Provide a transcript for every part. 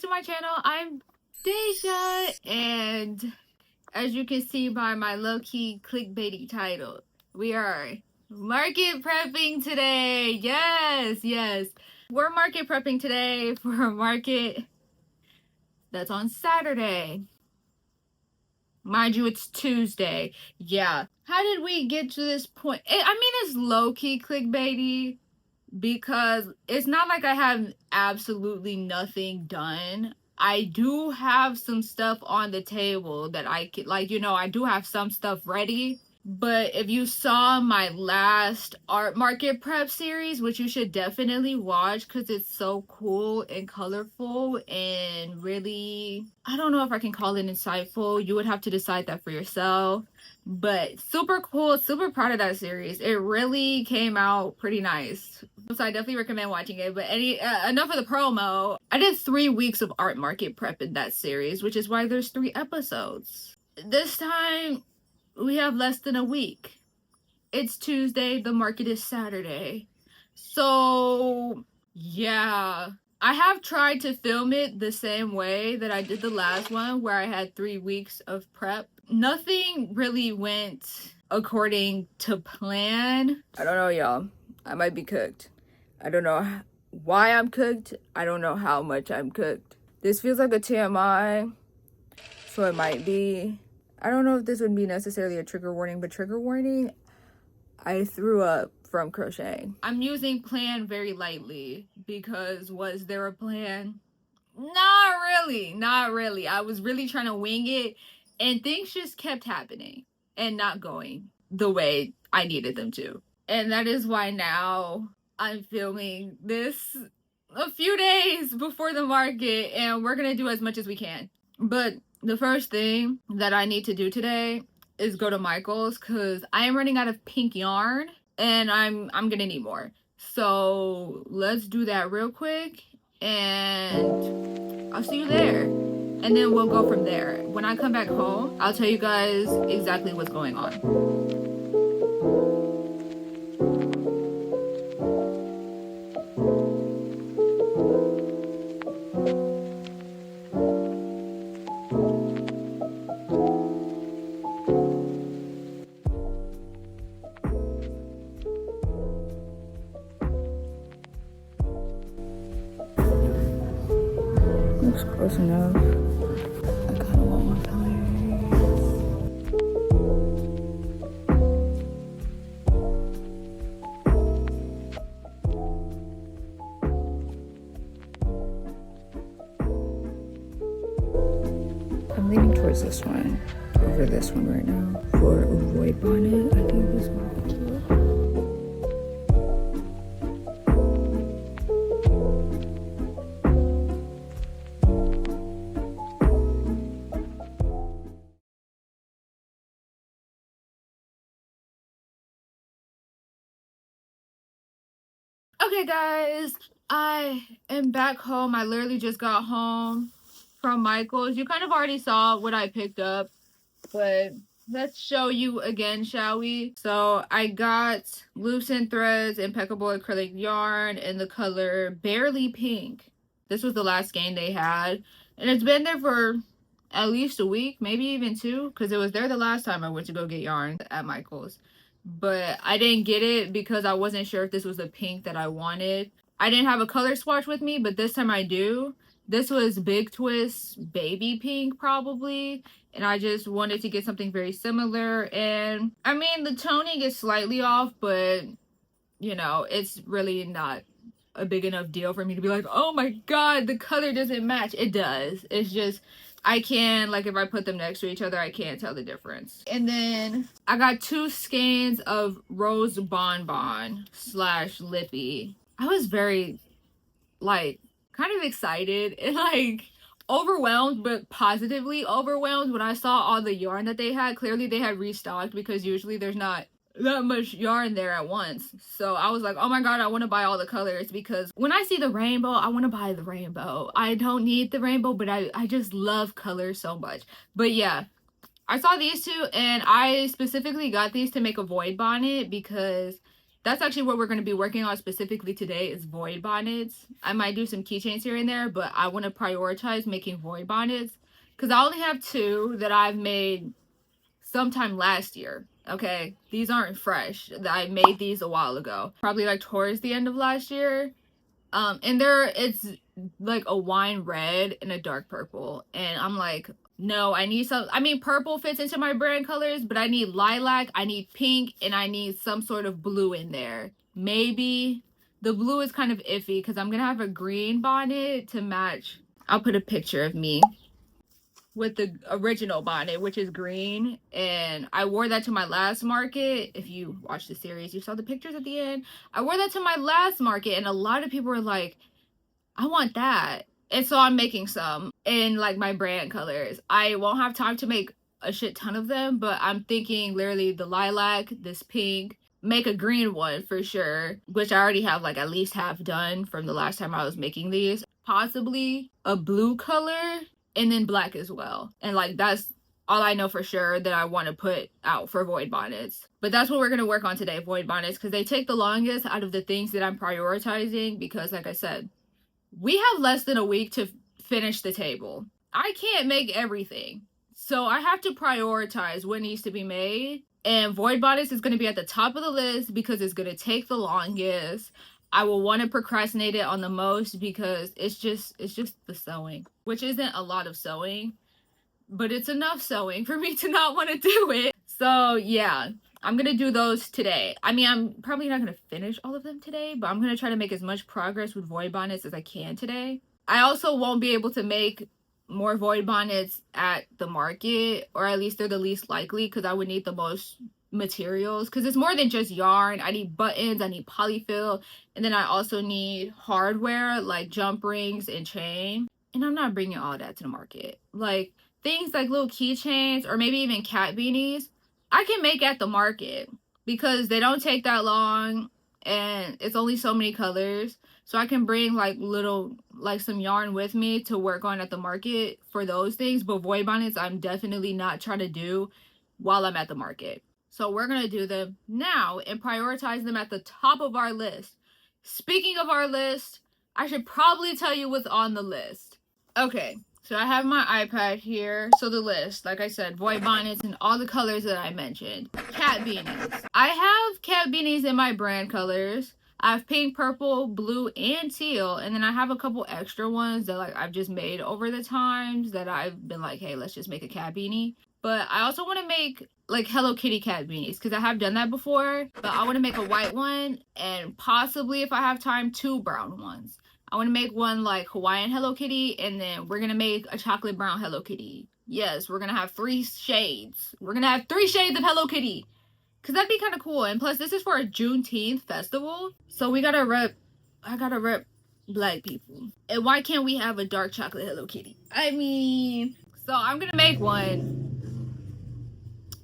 to my channel. I'm Deja, and as you can see by my low-key clickbaity title, we are market prepping today. Yes. We're market prepping today for a market that's on Saturday. Mind you, it's Tuesday. Yeah. How did we get to this point? I mean, it's low-key clickbaity, because it's not like I have absolutely nothing done. I do have some stuff on the table that I could, like, I do have some stuff ready. But if you saw my last art market prep series, which you should definitely watch because it's so cool and colorful and really, I don't know if I can call it insightful. You would have to decide that for yourself. But super cool, super proud of that series. It really came out pretty nice. So I definitely recommend watching it. But enough of the promo. I did 3 weeks of art market prep in that series, which is why there's 3 episodes. This time we have less than a week. It's Tuesday, the market is Saturday. So yeah, I have tried to film it the same way that I did the last one, where I had 3 weeks of prep. Nothing really went according to plan. I don't know, y'all. I might be cooked. I don't know why I'm cooked. I don't know how much I'm cooked. This feels like a TMI, so it might be. I don't know if this would be necessarily a trigger warning, but trigger warning, I threw up from crocheting. I'm using plan very lightly because was there a plan? Not really. I was really trying to wing it, and things just kept happening and not going the way I needed them to. And that is why now I'm filming this a few days before the market, and we're gonna do as much as we can. But the first thing that I need to do today is go to Michael's, because I am running out of pink yarn and I'm gonna need more. So let's do that real quick, and I'll see you there. And then we'll go from there. When I come back home, I'll tell you guys exactly what's going on. Looks close enough. I kind of want my color. I'm leaning towards this one over this one right now. For a void bonnet, I think this one would be cute. Okay guys, I am back home. I literally just got home from Michael's. You kind of already saw what I picked up, but let's show you again, shall we? So I got Loosened Threads Impeccable Acrylic Yarn in the color Barely Pink. This was the last skein they had, and it's been there for at least a week, maybe even 2, because it was there the last time I went to go get yarn at Michael's. But I didn't get it because I wasn't sure if this was the pink that I wanted. I didn't have a color swatch with me, but this time I do. This was Big Twist Baby Pink probably, and I just wanted to get something very similar. And I mean, the toning is slightly off, but it's really not a big enough deal for me to be like, oh my god, the color doesn't match. It does. It's just I can, like, if I put them next to each other, I can't tell the difference. And then I got 2 skeins of Rose Bonbon / Lippy. I was very, like, kind of excited and, like, overwhelmed, but positively overwhelmed when I saw all the yarn that they had. Clearly they had restocked, because usually there's not that much yarn there at once. So I was like, oh my god, I want to buy all the colors, because when I see the rainbow, I want to buy the rainbow. I don't need the rainbow, but I just love colors so much. But yeah, I saw these 2, and I specifically got these to make a void bonnet because That's actually what we're going to be working on specifically today is void bonnets. I might do some keychains here and there, but I want to prioritize making void bonnets because I only have 2 that I've made sometime last year. Okay, these aren't fresh. I made these a while ago, probably like towards the end of last year. And it's like a wine red and a dark purple, and I'm like, no, I need some. I mean, purple fits into my brand colors, but I need lilac, I need pink, and I need some sort of blue in there. Maybe the blue is kind of iffy because I'm gonna have a green bonnet to match. I'll put a picture of me with the original bonnet, which is green, and I wore that to my last market. If you watched the series, you saw the pictures at the end. I wore that to my last market, and a lot of people were like, I want that. And so I'm making some in like my brand colors. I won't have time to make a shit ton of them, but I'm thinking literally the lilac, this pink, make a green one for sure, which I already have like at least half done from the last time I was making these. Possibly a blue color and then black as well. And like that's all I know for sure that I want to put out for void bonnets. But that's what we're going to work on today, void bonnets, because they take the longest out of the things that I'm prioritizing because like I said, we have less than a week to finish the table. I can't make everything. So I have to prioritize what needs to be made. And void bonnets is going to be at the top of the list because it's going to take the longest. I will want to procrastinate it on the most because it's just the sewing, which isn't a lot of sewing, but it's enough sewing for me to not want to do it. So yeah, I'm gonna do those today. I mean, I'm probably not gonna finish all of them today, but I'm gonna try to make as much progress with void bonnets as I can today. I also won't be able to make more void bonnets at the market, or at least they're the least likely because I would need the most materials because it's more than just yarn. I need buttons, I need polyfill, and then I also need hardware like jump rings and chain. And I'm not bringing all that to the market. Like things like little keychains or maybe even cat beanies, I can make at the market because they don't take that long and it's only so many colors. So I can bring like little, like some yarn with me to work on at the market for those things. But void bonnets, I'm definitely not trying to do while I'm at the market. So we're going to do them now and prioritize them at the top of our list. Speaking of our list, I should probably tell you what's on the list. Okay, so I have my iPad here. So the list, like I said, void bonnets and all the colors that I mentioned. Cat beanies. I have cat beanies in my brand colors. I have pink, purple, blue, and teal. And then I have a couple extra ones that like I've just made over the times that I've been like, hey, let's just make a cat beanie. But I also want to make like Hello Kitty cat beanies because I have done that before. But I want to make a white one and possibly, if I have time, 2 brown ones. I want to make one like Hawaiian Hello Kitty, and then we're going to make a chocolate brown Hello Kitty. Yes, we're going to have 3 shades. We're going to have 3 shades of Hello Kitty. Because that'd be kind of cool. And plus, this is for a Juneteenth festival. So we got to rep, I got to rep black people. And why can't we have a dark chocolate Hello Kitty? I mean, so I'm going to make one.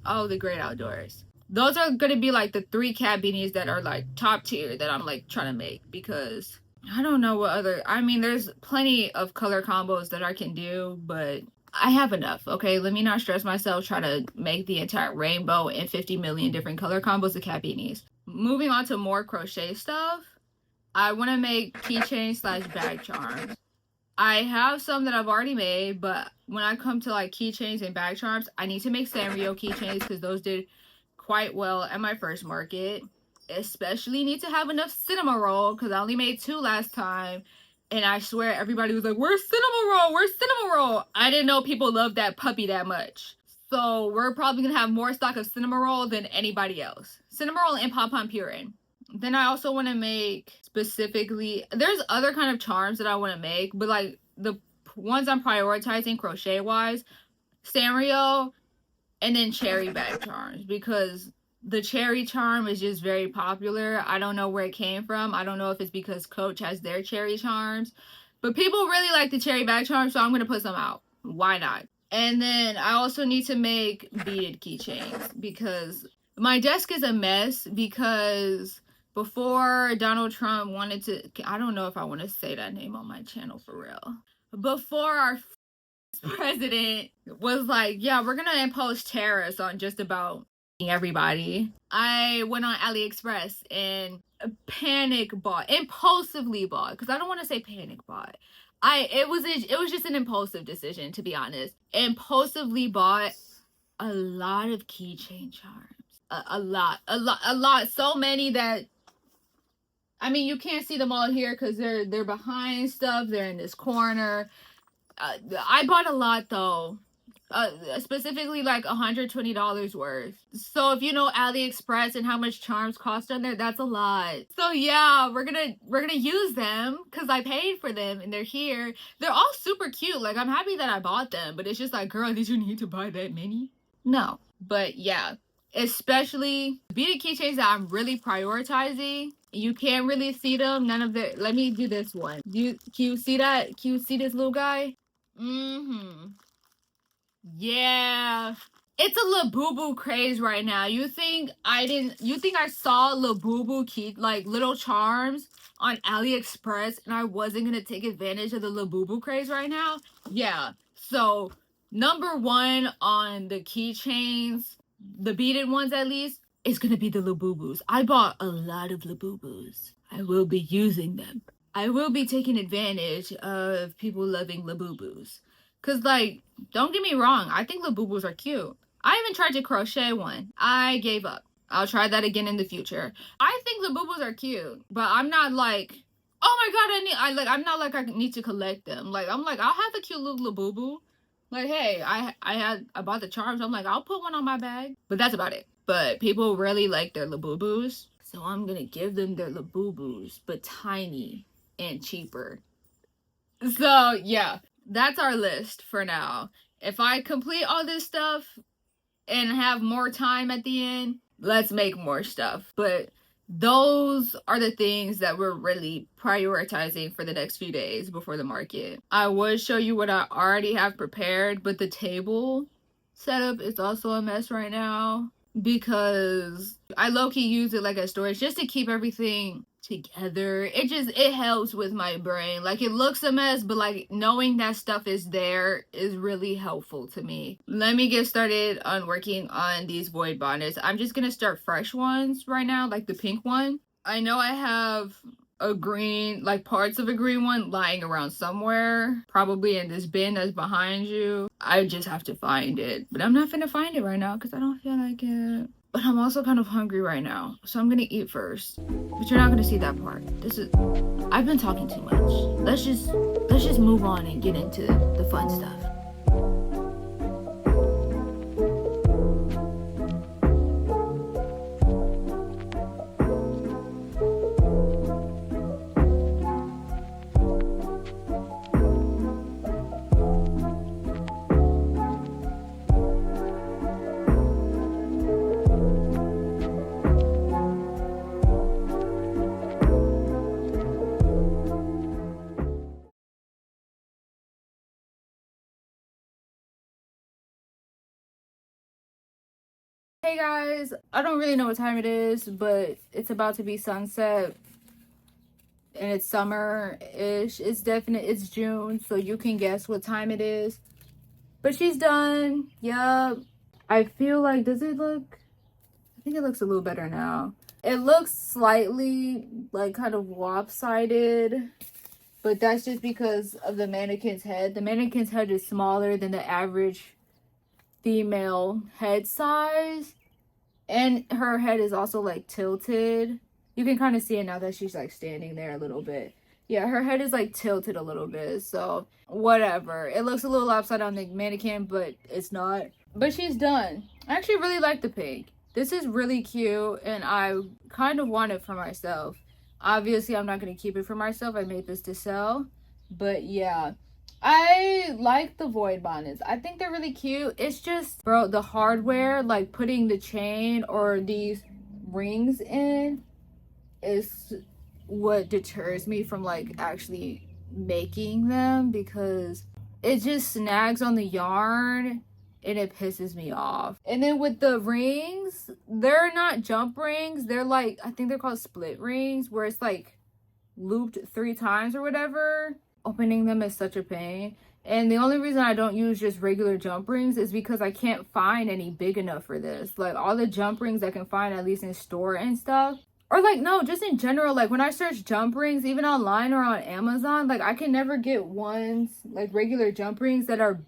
Oh, the Great Outdoors. Those are going to be like the 3 cat beanies that are like top tier that I'm like trying to make because I don't know what other, I mean, there's plenty of color combos that I can do, but I have enough, okay? Let me not stress myself trying to make the entire rainbow and 50 million different color combos of cat beanies. Moving on to more crochet stuff, I want to make keychains slash bag charms. I have some that I've already made, but when I come to like keychains and bag charms, I need to make Sanrio keychains because those did quite well at my first market. Especially need to have enough cinnamon roll because I only made 2 last time. And I swear everybody was like, where's cinnamon roll? Where's cinnamon roll? I didn't know people loved that puppy that much. So we're probably going to have more stock of cinnamon roll than anybody else. Cinnamon roll and pom-pom puree. Then I also want to make specifically, there's other kind of charms that I want to make, but like the ones I'm prioritizing crochet wise, Sanrio and then cherry bag charms because the cherry charm is just very popular. I don't know where it came from. I don't know if it's because Coach has their cherry charms, but people really like the cherry bag charm, so I'm going to put some out. Why not? And then I also need to make beaded keychains because my desk is a mess because before Donald Trump wanted to, I don't know if I want to say that name on my channel for real. Before our president was like, yeah, we're going to impose tariffs on just about everybody. I went on AliExpress and panic bought, impulsively bought, because I don't want to say panic bought. It was just an impulsive decision, to be honest. Impulsively bought a lot of keychain charms. A lot. So many that, I mean, you can't see them all here because they're behind stuff. They're in this corner. I bought a lot though. Specifically like $120 worth. So if you know AliExpress and how much charms cost on there, that's a lot. So yeah, we're gonna use them because I paid for them and they're here. They're all super cute. Like, I'm happy that I bought them, but it's just like, girl, did you need to buy that many? No. But yeah, especially beaded keychains that I'm really prioritizing. You can't really see them. None of the. Let me do this one. Can you see that? Can you see this little guy? Yeah. It's a Labubu craze right now. You think I saw Labubu key, like little charms on AliExpress and I wasn't gonna take advantage of the Labubu craze right now? Yeah. So number one on the keychains, the beaded ones at least, is gonna be the Labubus. I bought a lot of Labubus. I will be using them. I will be taking advantage of people loving Labubus. Cause like, don't get me wrong, I think Labubus are cute. I even tried to crochet one. I gave up. I'll try that again in the future. I think Labubus are cute, but I'm not like, oh my god, I'm not like I need to collect them. Like, I'm like, I'll have a cute little Labubu. Like, hey, I bought the charms. I'm like, I'll put one on my bag. But that's about it. But people really like their Labubus, so I'm gonna give them their Labubus, but tiny and cheaper. So yeah, that's our list for now. If I complete all this stuff and have more time at the end, let's make more stuff. But those are the things that we're really prioritizing for the next few days before the market. I would show you what I already have prepared, but the table setup is also a mess right now because I low-key use it like a storage just to keep everything together. It helps with my brain. Like, it looks a mess, but like knowing that stuff is there is really helpful to me. Let me get started on working on these void bonnets. I'm just gonna start fresh ones right now, like the pink one. I know I have a green, like parts of a green one lying around somewhere, probably in this bin that's behind you. I just have to find it, but I'm not gonna find it right now because I don't feel like it. But I'm also kind of hungry right now, so I'm gonna eat first. But you're not gonna see that part. I've been talking too much. Let's just move on and get into the fun stuff. Hey guys, I don't really know what time it is, but it's about to be sunset and it's summer-ish. It's June, so you can guess what time it is. But she's done. Yup. I feel like, I think it looks a little better now. It looks slightly like kind of lopsided, but that's just because of the mannequin's head. The mannequin's head is smaller than the average female head size, and her head is also like tilted. You can kind of see it now that she's like standing there a little bit. Yeah, her head is like tilted a little bit, so whatever. It looks a little upside on the mannequin, but it's not. But she's done. I actually really like the pink. This is really cute, and I kind of want it for myself. Obviously, I'm not going to keep it for myself. I made this to sell, but yeah. I like the void bonnets. I think they're really cute. It's just, bro, the hardware, like putting the chain or these rings in, is what deters me from like actually making them, because it just snags on the yarn and it pisses me off. And then with the rings, they're not jump rings. They're like, I think they're called split rings, where it's like looped 3 times or whatever. Opening them is such a pain. And the only reason I don't use just regular jump rings is because I can't find any big enough for this. Like all the jump rings I can find, at least in store and stuff, or like, no, just in general, like when I search jump rings, even online or on Amazon, like I can never get ones, like regular jump rings that are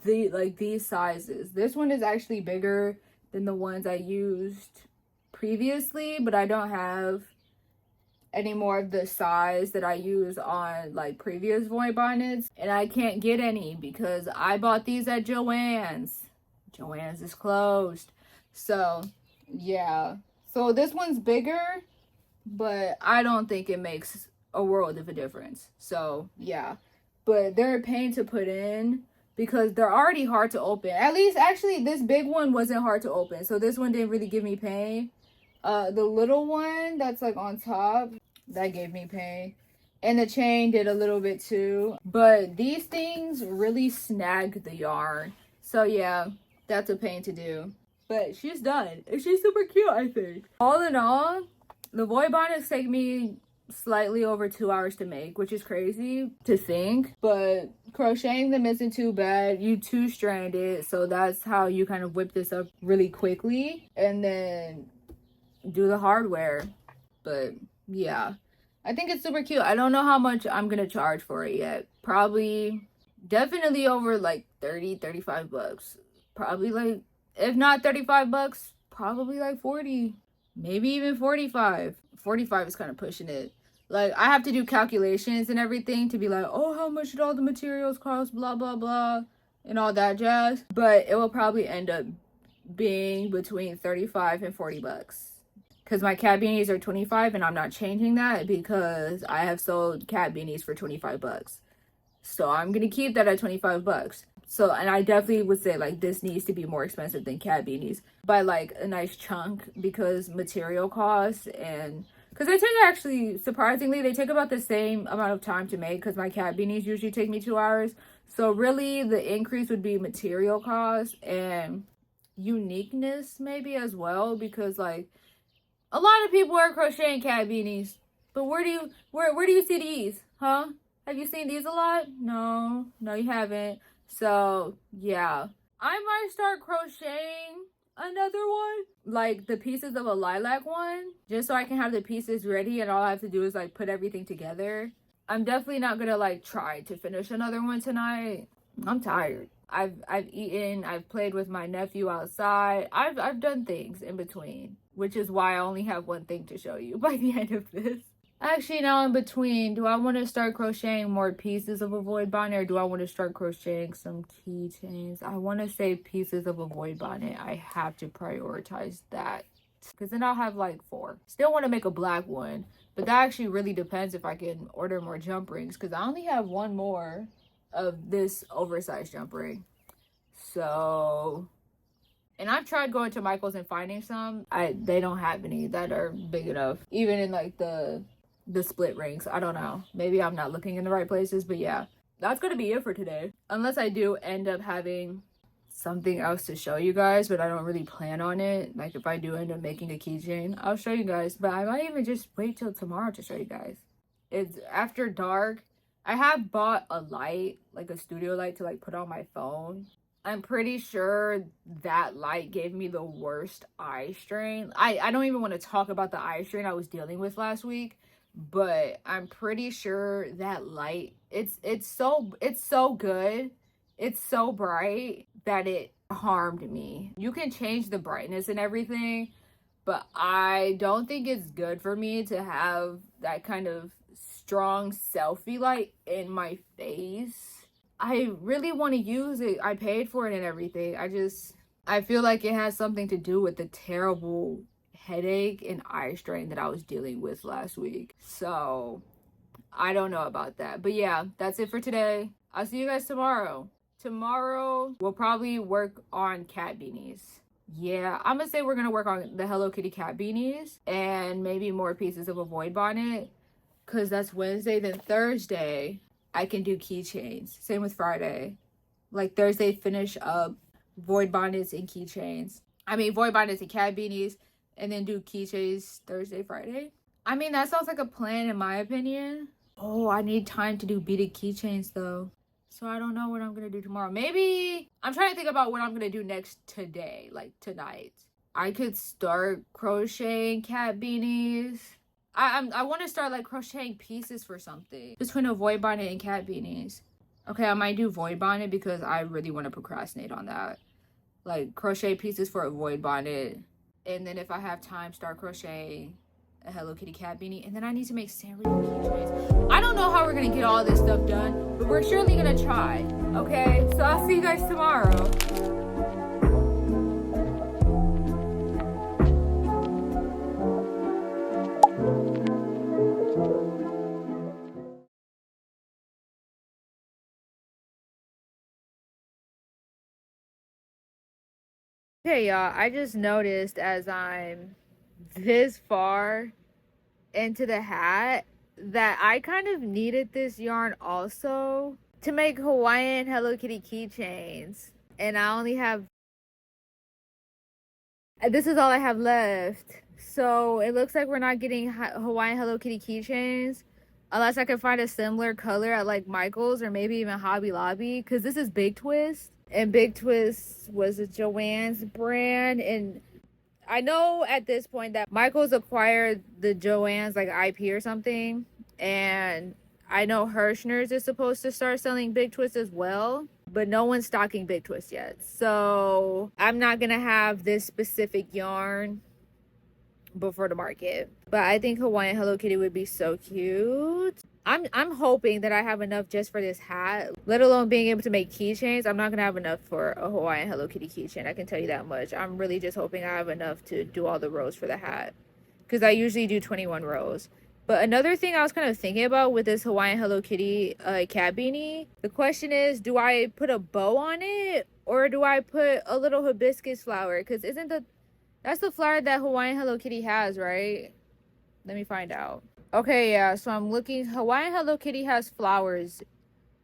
these sizes. This one is actually bigger than the ones I used previously, but I don't have any more of the size that I use on like previous void bonnets, and I can't get any because I bought these at Joann's. Joann's is closed. So yeah, so this one's bigger, but I don't think it makes a world of a difference. So yeah, but they're a pain to put in because they're already hard to open. At least actually this big one wasn't hard to open, so this one didn't really give me pain. The little one that's like on top, that gave me pain, and the chain did a little bit too, but these things really snag the yarn. So yeah, that's a pain to do, but she's done and she's super cute. I think all in all, the void bonnets take me slightly over 2 hours to make, which is crazy to think, but crocheting them isn't too bad. You two-strand it, so that's how you kind of whip this up really quickly and then do the hardware. But yeah, I think it's super cute. I don't know how much I'm gonna charge for it yet. Probably definitely over like 30-35 bucks. Probably like, if not 35 bucks, probably like 40, maybe even 45. 45 is kind of pushing it. Like I have to do calculations and everything to be like, oh, how much did all the materials cost, blah blah blah, and all that jazz. But it will probably end up being between 35 and 40 bucks. Because my cat beanies are 25 and I'm not changing that because I have sold cat beanies for 25 bucks. So I'm going to keep that at 25 bucks. So, and I definitely would say like this needs to be more expensive than cat beanies by like a nice chunk because material costs, and because they take, actually surprisingly, they take about the same amount of time to make because my cat beanies usually take me 2 hours. So really the increase would be material costs and uniqueness maybe as well, because like a lot of people are crocheting cat beanies, but where do you see these? Huh? Have you seen these a lot? No, you haven't. So yeah, I might start crocheting another one, like the pieces of a lilac one, just so I can have the pieces ready and all I have to do is like put everything together. I'm definitely not gonna like try to finish another one tonight. I'm tired. I've eaten, I've played with my nephew outside. I've done things in between, which is why I only have one thing to show you by the end of this. Actually, now in between, do I want to start crocheting more pieces of a void bonnet, or do I want to start crocheting some keychains? I want to say pieces of a void bonnet. I have to prioritize that because then I'll have like 4. Still want to make a black one, but that actually really depends if I can order more jump rings because I only have one more of this oversized jump ring. So, and I've tried going to Michael's and finding some. They don't have any that are big enough, even in like the split rings. I don't know, maybe I'm not looking in the right places, but yeah, that's gonna be it for today, unless I do end up having something else to show you guys, but I don't really plan on it. Like if I do end up making a keychain, I'll show you guys, but I might even just wait till tomorrow to show you guys. It's after dark. I have bought a light, like a studio light to like put on my phone. I'm pretty sure that light gave me the worst eye strain. I don't even want to talk about the eye strain I was dealing with last week, but I'm pretty sure that light, it's so good. It's so bright that it harmed me. You can change the brightness and everything, but I don't think it's good for me to have that kind of strong selfie light in my face. I really want to use it. I paid for it and everything. I feel like it has something to do with the terrible headache and eye strain that I was dealing with last week. So I don't know about that. But yeah, that's it for today. I'll see you guys tomorrow. Tomorrow, we'll probably work on cat beanies. Yeah, I'm gonna say we're gonna work on the Hello Kitty cat beanies and maybe more pieces of a void bonnet, because that's Wednesday. Then Thursday, I can do keychains. Same with Friday. Like Thursday, finish up void bonnets and keychains. I mean, void bonnets and cat beanies, and then do keychains Thursday, Friday. I mean, that sounds like a plan in my opinion. Oh, I need time to do beaded keychains though. So I don't know what I'm gonna do tomorrow. Maybe I'm trying to think about what I'm gonna do next today, like tonight. I could start crocheting cat beanies. I want to start like crocheting pieces for something between a void bonnet and cat beanies. Okay, I might do void bonnet because I really want to procrastinate on that. Like crochet pieces for a void bonnet, and then if I have time, start crocheting a Hello Kitty cat beanie, and then I need to make Sanrio keychains. I don't know how we're gonna get all this stuff done, but we're surely gonna try. Okay, so I'll see you guys tomorrow. Okay, y'all, I just noticed as I'm this far into the hat that I kind of needed this yarn also to make Hawaiian Hello Kitty keychains. And I only have, this is all I have left. So it looks like we're not getting Hawaiian Hello Kitty keychains unless I can find a similar color at like Michael's or maybe even Hobby Lobby, because this is Big Twist. And Big Twist was a Joann's brand, and I know at this point that Michael's acquired the Joann's like IP or something, and I know Hirschner's is supposed to start selling Big Twist as well, but no one's stocking Big Twist yet. So I'm not gonna have this specific yarn before the market, but I think Hawaiian Hello Kitty would be so cute. I'm hoping that I have enough just for this hat, let alone being able to make keychains. I'm not gonna have enough for a Hawaiian Hello Kitty keychain, I can tell you that much. I'm really just hoping I have enough to do all the rows for the hat, because I usually do 21 rows. But another thing I was kind of thinking about with this Hawaiian Hello Kitty cat beanie, the question is, do I put a bow on it or do I put a little hibiscus flower? Because that's the flower that Hawaiian Hello Kitty has, right? Let me find out. Okay, yeah, so I'm looking. Hawaiian Hello Kitty has flowers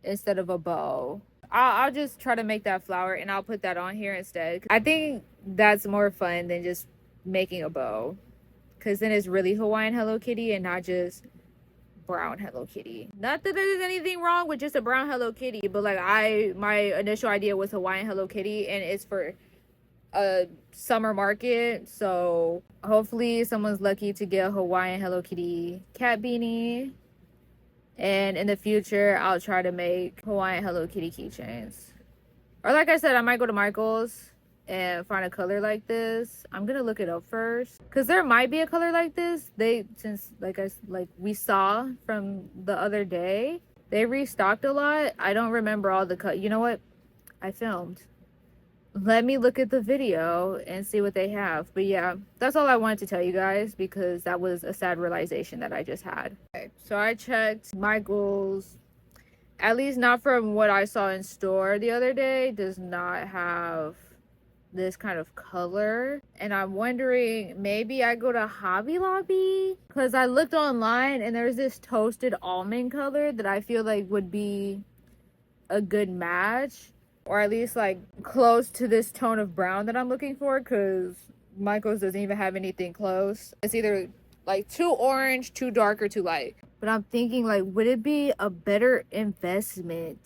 instead of a bow. I'll just try to make that flower and I'll put that on here instead. I think that's more fun than just making a bow, because then it's really Hawaiian Hello Kitty and not just brown Hello Kitty. Not that there's anything wrong with just a brown Hello Kitty, but like my initial idea was Hawaiian Hello Kitty, and it's for a summer market, so hopefully someone's lucky to get a Hawaiian Hello Kitty cat beanie, and in the future I'll try to make Hawaiian Hello Kitty keychains. Or like I said, I might go to Michael's and find a color like this. I'm gonna look it up first, because there might be a color like this. Since like we saw from the other day, they restocked a lot. I don't remember all the you know what, I filmed. Let me look at the video and see what they have. But yeah, that's all I wanted to tell you guys, because that was a sad realization that I just had. Okay, so I checked Michael's, at least not from what I saw in store the other day, does not have this kind of color. And I'm wondering, maybe I go to Hobby Lobby, because I looked online and there's this toasted almond color that I feel like would be a good match, or at least like close to this tone of brown that I'm looking for, because Michael's doesn't even have anything close. It's either like too orange, too dark, or too light. But I'm thinking, like, would it be a better investment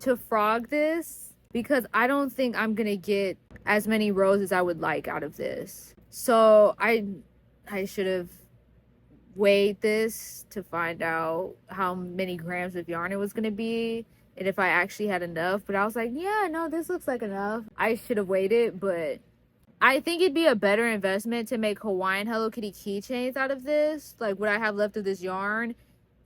to frog this? Because I don't think I'm gonna get as many rows as I would like out of this. So I should have weighed this to find out how many grams of yarn it was gonna be, and if I actually had enough. But I was like, yeah, no, this looks like enough. I should have waited, but I think it'd be a better investment to make Hawaiian Hello Kitty keychains out of this, like what I have left of this yarn,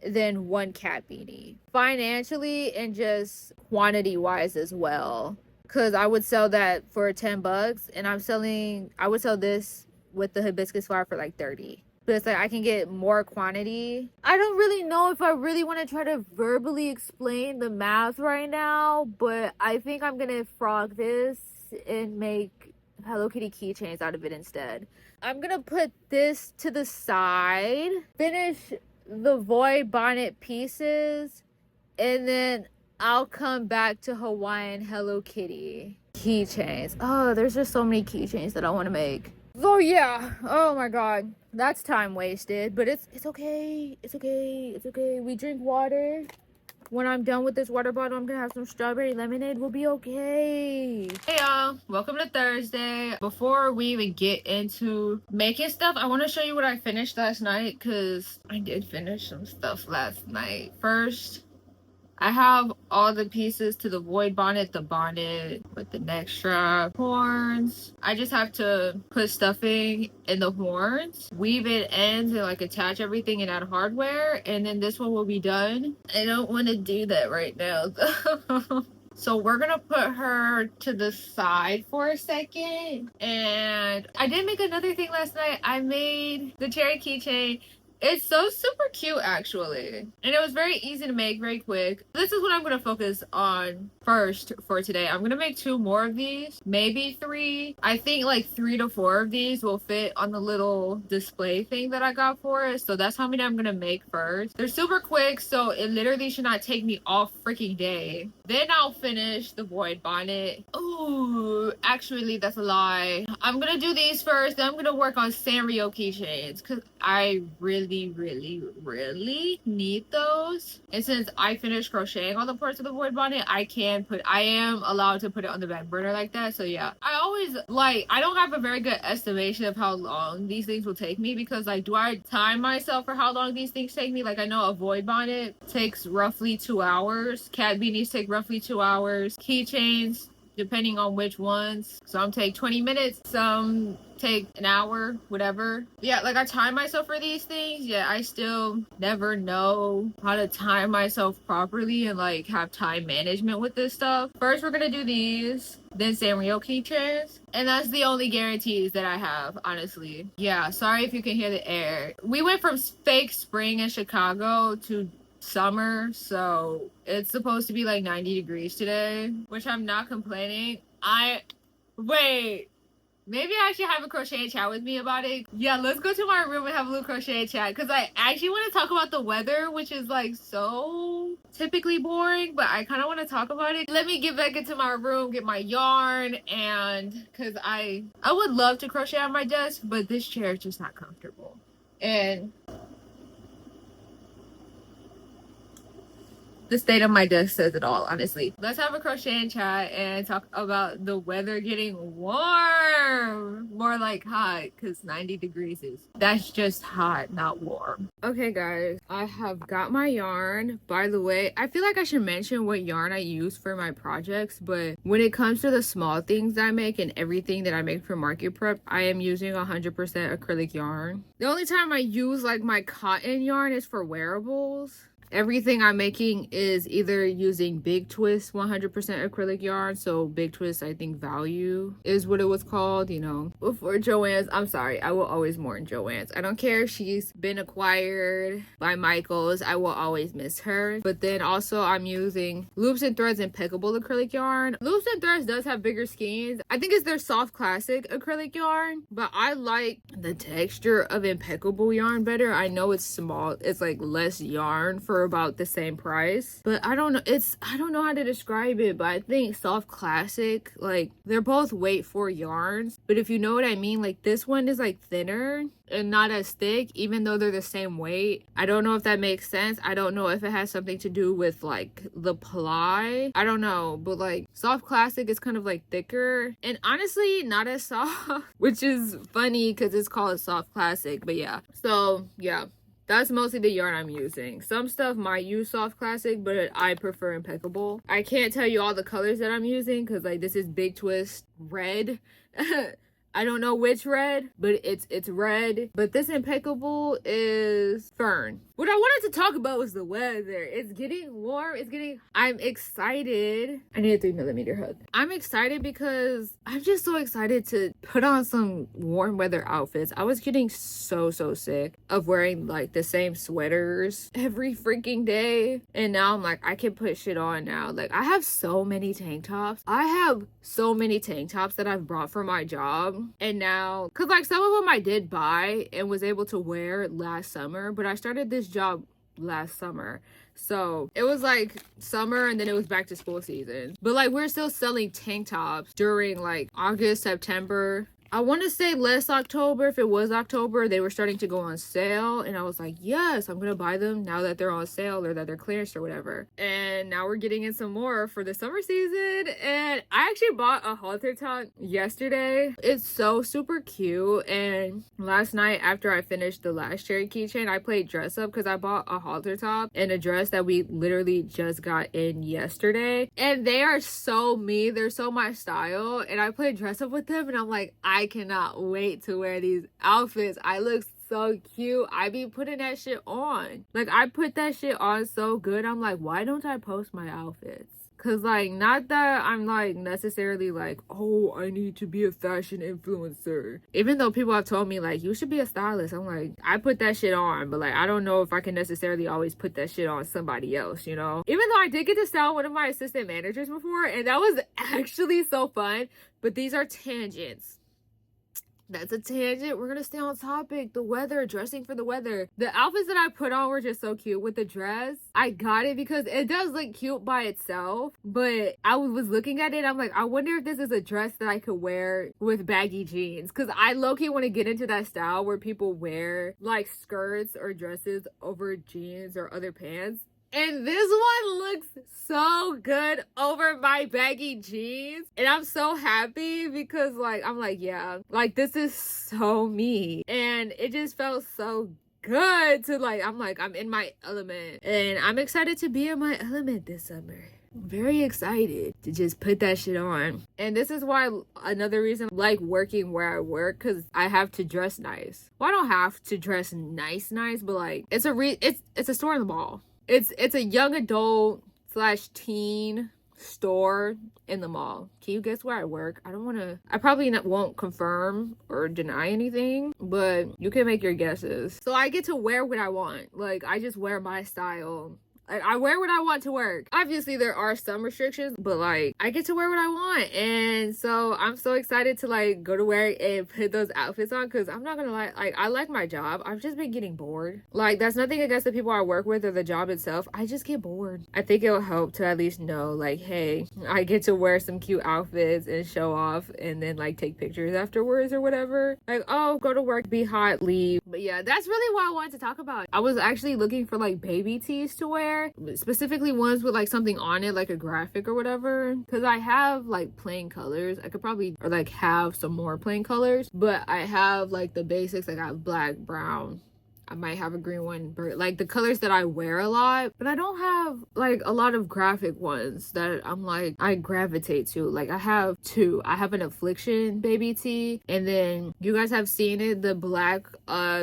than one cat beanie. Financially and just quantity wise as well. Because I would sell that for 10 bucks, and I would sell this with the hibiscus flower for like 30. But it's like I can get more quantity. I don't really know if I really want to try to verbally explain the math right now, but I think I'm gonna frog this and make Hello Kitty keychains out of it instead. I'm gonna put this to the side, finish the void bonnet pieces, and then I'll come back to Hawaiian Hello Kitty keychains. Oh, there's just so many keychains that I want to make. So yeah, oh my god, that's time wasted, but it's okay, it's okay, it's okay. We drink water when I'm done with this water bottle, I'm gonna have some strawberry lemonade. We'll be okay. Hey y'all, welcome to Thursday. Before we even get into making stuff, I want to show you what I finished last night, because I did finish some stuff last night. First, I have all the pieces to the void bonnet, the bonnet with the neck strap, horns. I just have to put stuffing in the horns, weave it ends, and like attach everything and add hardware, and then this one will be done. I don't want to do that right now though. So we're gonna put her to the side for a second. And I did make another thing last night. I made the cherry keychain. It's so super cute actually, and it was very easy to make, very quick. This is what I'm gonna focus on first for today. I'm gonna make 2 more of these, maybe 3. I think like 3 to 4 of these will fit on the little display thing that I got for it, so that's how many I'm gonna make first. They're super quick, so it literally should not take me all freaking day. Then I'll finish the void bonnet. Ooh, actually that's a lie. I'm gonna do these first, then I'm gonna work on Sanrio keychains, because I really need those. And since I finished crocheting all the parts of the void bonnet, I am allowed to put it on the back burner like that. So yeah, I don't have a very good estimation of how long these things will take me, because like, do I time myself for how long these things take me? Like, I know a void bonnet takes roughly 2 hours, cat beanies take roughly 2 hours, keychains depending on which ones, some take 20 minutes, some take an hour, whatever. Yeah, like I time myself for these things. Yeah, I still never know how to time myself properly and like have time management with this stuff. First we're gonna do these, then Sanrio keychains, and that's the only guarantees that I have, honestly. Yeah, sorry if you can hear the air. We went from fake spring in Chicago to summer, so it's supposed to be like 90 degrees today, which I'm not complaining. Wait, maybe I should have a crochet chat with me about it. Yeah, let's go to my room and have a little crochet chat, because I actually want to talk about the weather, which is like so typically boring, but I kind of want to talk about it. Let me get back into my room, get my yarn, and because I would love to crochet on my desk, but this chair is just not comfortable. And the state of my desk says it all, honestly. Let's have a crochet and chat and talk about the weather getting warm. More like hot, because 90 degrees that's just hot, not warm. Okay guys, I have got my yarn. By the way, I feel like I should mention what yarn I use for my projects, but when it comes to the small things I make and everything that I make for market prep, I am using 100% acrylic yarn. The only time I use like my cotton yarn is for wearables. Everything I'm making is either using Big Twist 100% acrylic yarn. So Big Twist, I think Value is what it was called, you know. Before Joann's, I'm sorry, I will always mourn Joann's. I don't care if she's been acquired by Michaels, I will always miss her. But then also I'm using Loops and Threads Impeccable acrylic yarn. Loops and Threads does have bigger skeins. I think it's their soft classic acrylic yarn, but I like the texture of Impeccable yarn better. I know it's small, it's like less yarn for about the same price, but I don't know how to describe it, but I think soft classic, like they're both weight 4 yarns, but if you know what I mean, like this one is like thinner and not as thick, even though they're the same weight. I don't know if that makes sense. I don't know if it has something to do with like the ply, I don't know, but like soft classic is kind of like thicker and honestly not as soft, which is funny because it's called soft classic. But yeah, so yeah, that's mostly the yarn I'm using. Some stuff might use soft classic, but I prefer Impeccable. I can't tell you all the colors that I'm using because like this is Big Twist red. I don't know which red, but it's red. But this Impeccable is Fern. What I wanted to talk about was the weather. It's getting warm. I'm excited. I need a 3mm hook. I'm excited because I'm just so excited to put on some warm weather outfits. I was getting so sick of wearing like the same sweaters every freaking day. And now I'm like, I can put shit on now. Like I have so many tank tops. I have so many tank tops that I've brought for my job. And now, cause like some of them I did buy and was able to wear last summer, but I started this job last summer, so it was like summer and then it was back to school season, but like we're still selling tank tops during like August, September, I want to say last October. If it was October, they were starting to go on sale, and I was like, yes, I'm gonna buy them now that they're on sale or that they're clearance or whatever. And now we're getting in some more for the summer season, and I actually bought a halter top yesterday. It's so super cute. And last night after I finished the last cherry keychain, I played dress up because I bought a halter top and a dress that we literally just got in yesterday, and they are so me. They're so my style, and I played dress up with them, and I'm like, I cannot wait to wear these outfits. I look so cute. I be putting that shit on. Like, I put that shit on so good. I'm like, why don't I post my outfits? Cause like, not that I'm like necessarily like, oh, I need to be a fashion influencer. Even though people have told me like, you should be a stylist. I'm like, I put that shit on, but like, I don't know if I can necessarily always put that shit on somebody else, you know? Even though I did get to style one of my assistant managers before, and that was actually so fun. But these are tangents. That's a tangent. We're gonna stay on topic. The weather, dressing for the weather. The outfits that I put on were just so cute. With the dress, I got it because it does look cute by itself, but I was looking at it, I'm like, I wonder if this is a dress that I could wear with baggy jeans, because I low-key want to get into that style where people wear like skirts or dresses over jeans or other pants. And this one looks so good over my baggy jeans. And I'm so happy because like, I'm like, yeah, like this is so me. And it just felt so good to like, I'm in my element. And I'm excited to be in my element this summer. Very excited to just put that shit on. And this is why another reason I like working where I work, because I have to dress nice. Well, I don't have to dress nice, but like it's a store in the mall. It's a young adult / teen store in the mall. Can you guess where I work? I probably won't confirm or deny anything, but you can make your guesses. So I get to wear what I want. Like, I just wear my style. Like, I wear what I want to work. Obviously, there are some restrictions, but like, I get to wear what I want. And so I'm so excited to like go to work and put those outfits on, because I'm not gonna lie, like, I like my job. I've just been getting bored. Like, that's nothing against the people I work with or the job itself. I just get bored. I think it'll help to at least know, like, hey, I get to wear some cute outfits and show off and then like take pictures afterwards or whatever. Like, oh, go to work, be hot, leave. But yeah, that's really what I wanted to talk about. I was actually looking for like baby tees to wear, specifically ones with like something on it, like a graphic or whatever, because I have like plain colors. I could probably or like have some more plain colors, but I have like the basics. Like, I have black, brown, I might have a green one, but like the colors that I wear a lot. But I don't have like a lot of graphic ones that I'm like, I gravitate to. Like, I have two. I have an Affliction baby tee, and then you guys have seen it, the black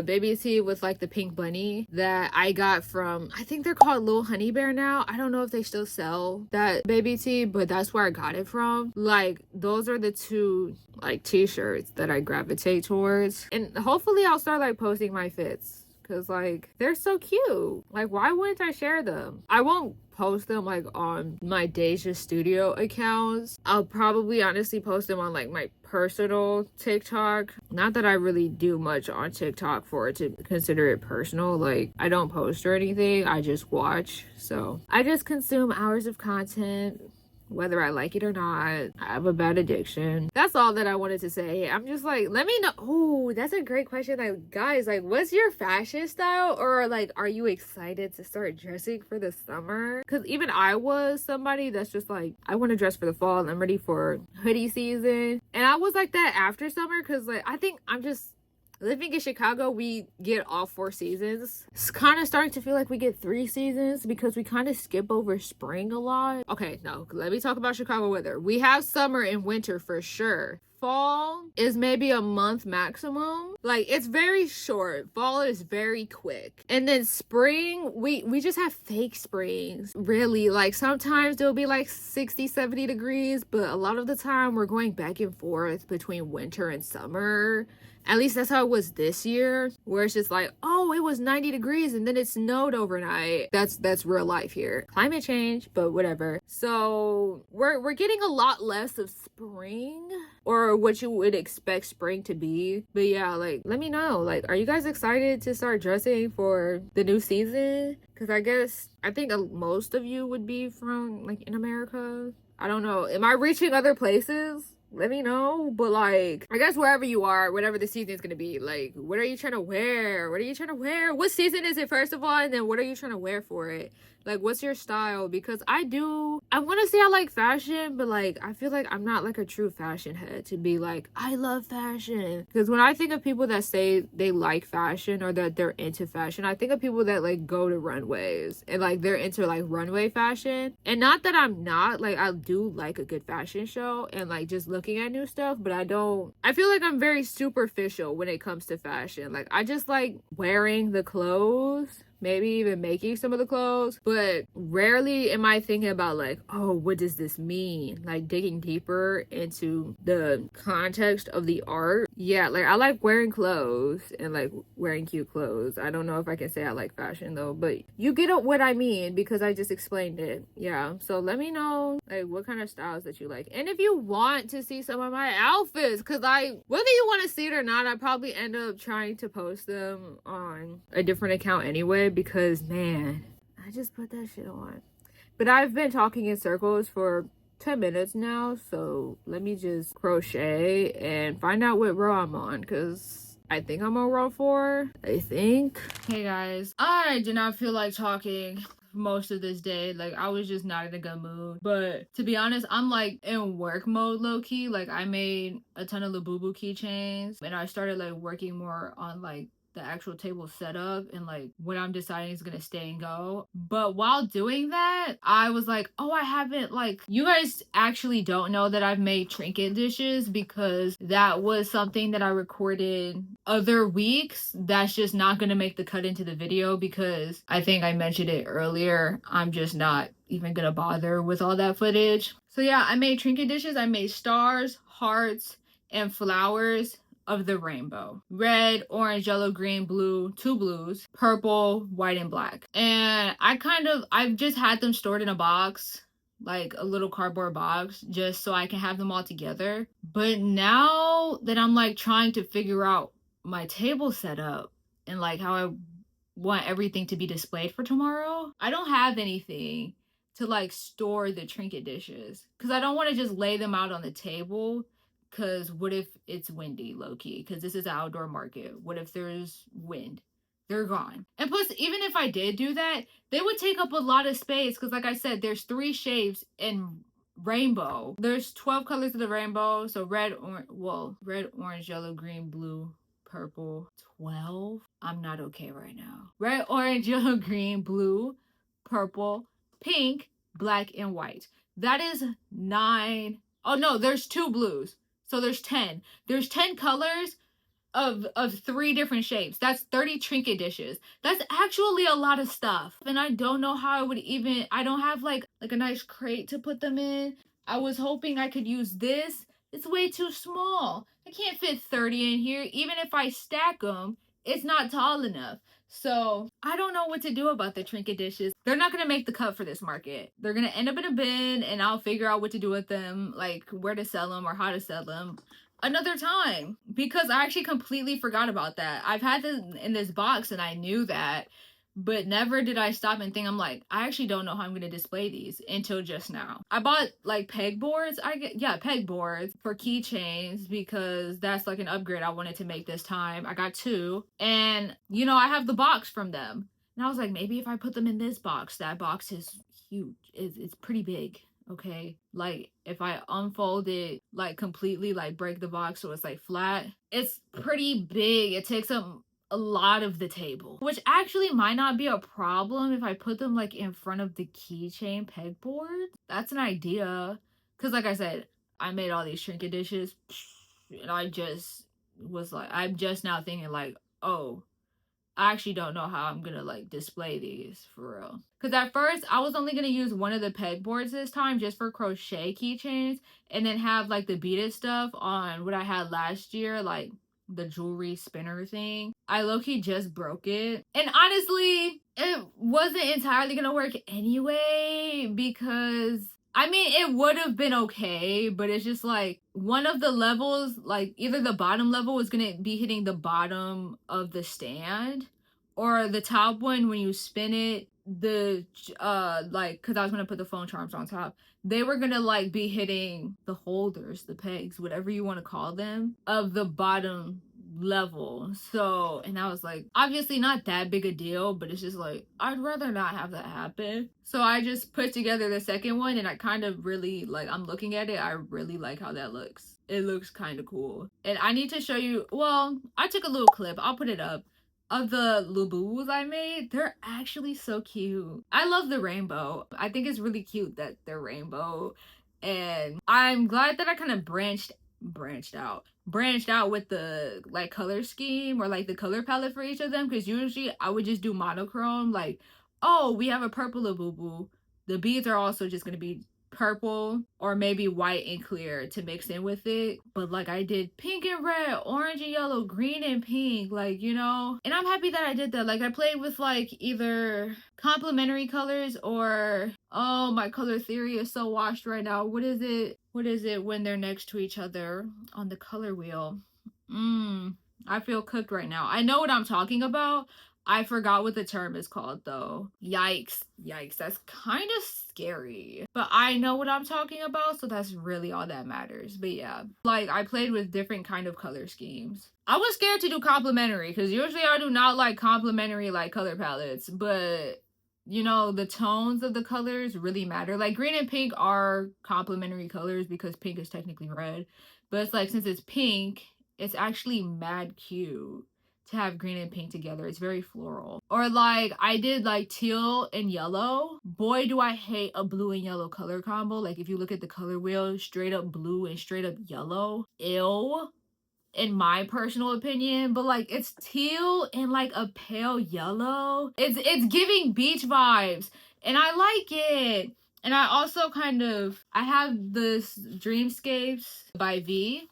baby tee with like the pink bunny that I got from, I think they're called Little Honey Bear now. I don't know if they still sell that baby tee, but that's where I got it from. Like, those are the two like t-shirts that I gravitate towards, and hopefully I'll start like posting my fits, because like, they're so cute. Like, why wouldn't I share them? I won't post them like on my Deja Studio accounts. I'll probably honestly post them on like my personal TikTok. Not that I really do much on TikTok for it to consider it personal. Like, I don't post or anything, I just watch. So I just consume hours of content, whether I like it or not. I have a bad addiction. That's all that I wanted to say. I'm just like, let me know. Oh, that's a great question. Like, guys, like, what's your fashion style? Or like, are you excited to start dressing for the summer? Because even I was somebody that's just like, I want to dress for the fall and I'm ready for hoodie season. And I was like that after summer, because like, I think I'm just living in Chicago, we get all 4 seasons. It's kind of starting to feel like we get 3 seasons because we kind of skip over spring a lot. Okay, no, let me talk about Chicago weather. We have summer and winter for sure. Fall is maybe a month maximum. Like, it's very short. Fall is very quick. And then spring, we just have fake springs. Really, like, sometimes it'll be like 60, 70 degrees, but a lot of the time we're going back and forth between winter and summer. At least that's how it was this year, where it's just like, oh, it was 90 degrees and then it snowed overnight. That's real life here. Climate change, but whatever. So we're getting a lot less of spring, or what you would expect spring to be. But yeah, like, let me know. Like, are you guys excited to start dressing for the new season? Because I think most of you would be from like in America. I don't know. Am I reaching other places? let me know. But like, I guess wherever you are, whatever the season is gonna be, like, what are you trying to wear? What are you trying to wear? What season is it, first of all? And then what are you trying to wear for it? Like, what's your style? Because I want to say I like fashion, but like, I feel like I'm not like a true fashion head to be like, I love fashion. Because when I think of people that say they like fashion or that they're into fashion, I think of people that like go to runways and like they're into like runway fashion. And not that I'm not, like, I do like a good fashion show and like just looking at new stuff, but I feel like I'm very superficial when it comes to fashion. Like, I just like wearing the clothes, maybe even making some of the clothes, but rarely am I thinking about like, oh, what does this mean? Like digging deeper into the context of the art. Yeah, like I like wearing clothes and like wearing cute clothes. I don't know if I can say I like fashion though, but you get what I mean because I just explained it. Yeah, so let me know like what kind of styles that you like, and if you want to see some of my outfits, because whether you want to see it or not, I probably end up trying to post them on a different account anyway, because man, I just put that shit on. But I've been talking in circles for 10 minutes now, so let me just crochet and find out what row I'm on, because I think I'm on row 4. I think. Hey guys, I did not feel like talking most of this day. Like, I was just not in a good mood. But to be honest, I'm like in work mode low-key. Like, I made a ton of Labubu keychains and I started like working more on like the actual table setup and like what I'm deciding is gonna stay and go. But while doing that, I was like, oh, I haven't, like, you guys actually don't know that I've made trinket dishes, because that was something that I recorded other weeks that's just not gonna make the cut into the video, because I think I mentioned it earlier, I'm just not even gonna bother with all that footage. So yeah, I made trinket dishes. I made stars, hearts, and flowers of the rainbow: red, orange, yellow, green, blue, 2 blues, purple, white, and black. And I've just had them stored in a box, like a little cardboard box, just so I can have them all together. But now that I'm like trying to figure out my table setup and like how I want everything to be displayed for tomorrow, I don't have anything to like store the trinket dishes, because I don't want to just lay them out on the table. Because what if it's windy, low-key? Because this is an outdoor market. What if there's wind? They're gone. And plus, even if I did do that, they would take up a lot of space. Because like I said, there's 3 shapes in rainbow. There's 12 colors of the rainbow. So red, orange, yellow, green, blue, purple. 12? I'm not okay right now. Red, orange, yellow, green, blue, purple, pink, black, and white. That is 9. Oh no, there's 2 blues. So there's 10. There's 10 colors of 3 different shapes. That's 30 trinket dishes. That's actually a lot of stuff. And I don't know how I would even, I don't have like a nice crate to put them in. I was hoping I could use this. It's way too small. I can't fit 30 in here. Even if I stack them, it's not tall enough. So I don't know what to do about the trinket dishes. They're not gonna make the cut for this market. They're gonna end up in a bin, and I'll figure out what to do with them, like where to sell them or how to sell them another time, because I actually completely forgot about that. I've had them in this box and I knew that, but never did I stop and think, I'm like, I actually don't know how I'm going to display these until just now. I bought like pegboards. Pegboards for keychains, because that's like an upgrade I wanted to make this time. I got 2, and you know, I have the box from them. And I was like, maybe if I put them in this box, that box is huge. It's pretty big. Okay, like if I unfold it like completely, like break the box so it's like flat, it's pretty big. It takes up a lot of the table, which actually might not be a problem if I put them like in front of the keychain pegboard. That's an idea, because like I said, I made all these trinket dishes and I just was like, I'm just now thinking like, oh, I actually don't know how I'm gonna like display these for real. Because at first I was only gonna use one of the pegboards this time just for crochet keychains, and then have like the beaded stuff on what I had last year, like the jewelry spinner thing. I low-key just broke it. And honestly, it wasn't entirely gonna work anyway, because I mean, it would have been okay, but it's just like one of the levels, like either the bottom level was gonna be hitting the bottom of the stand, or the top one, when you spin it, the like, because I was gonna put the phone charms on top, they were gonna like be hitting the holders, the pegs, whatever you want to call them, of the bottom level. So, and I was like, obviously not that big a deal, but it's just like, I'd rather not have that happen. So I just put together the second one, and I kind of really like, I'm looking at it, I really like how that looks. It looks kind of cool. And I need to show you, well, I took a little clip, I'll put it up, of the Lubus I made. They're actually so cute. I love the rainbow. I think it's really cute that they're rainbow. And I'm glad that I kind of branched out with the like color scheme or like the color palette for each of them, because usually I would just do monochrome, like, oh, we have a purple Labubu, the beads are also just gonna be purple or maybe white and clear to mix in with it. But like, I did pink and red, orange and yellow, green and pink, like, you know. And I'm happy that I did that. Like, I played with like either complementary colors or, oh, my color theory is so washed right now. What is it when they're next to each other on the color wheel? I feel cooked right now. I know what I'm talking about. I forgot what the term is called though. Yikes. That's kind of scary. But I know what I'm talking about, so that's really all that matters. But yeah, like, I played with different kind of color schemes. I was scared to do complementary because usually I do not like complementary like color palettes, but you know, the tones of the colors really matter. Like, green and pink are complementary colors because pink is technically red. But it's like, since it's pink, it's actually mad cute to have green and pink together. It's very floral. Or like, I did like teal and yellow. Boy, do I hate a blue and yellow color combo. Like, if you look at the color wheel, straight up blue and straight up yellow. Ew, in my personal opinion. But like, it's teal and like a pale yellow. It's giving beach vibes, and I like it. And I also I have this Dreamscapes by V,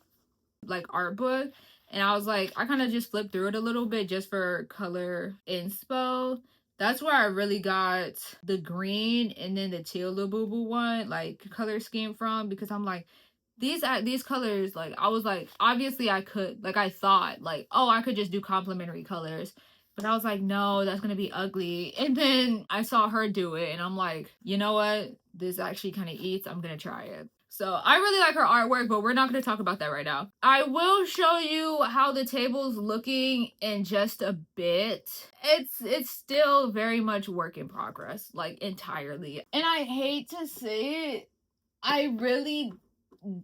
like, art book, and I was like, I kind of just flipped through it a little bit just for color inspo. That's where I really got the green and then the teal Labubu one, like, color scheme from, because I'm like, these colors, like, I was like, obviously I could, like, I thought like, oh, I could just do complementary colors, but I was like, no, that's gonna be ugly. And then I saw her do it, and I'm like, you know what, this actually kind of eats, I'm gonna try it. So I really like her artwork, but we're not going to talk about that right now. I will show you how the table's looking in just a bit. It's still very much work in progress, like, entirely. And I hate to say it, I really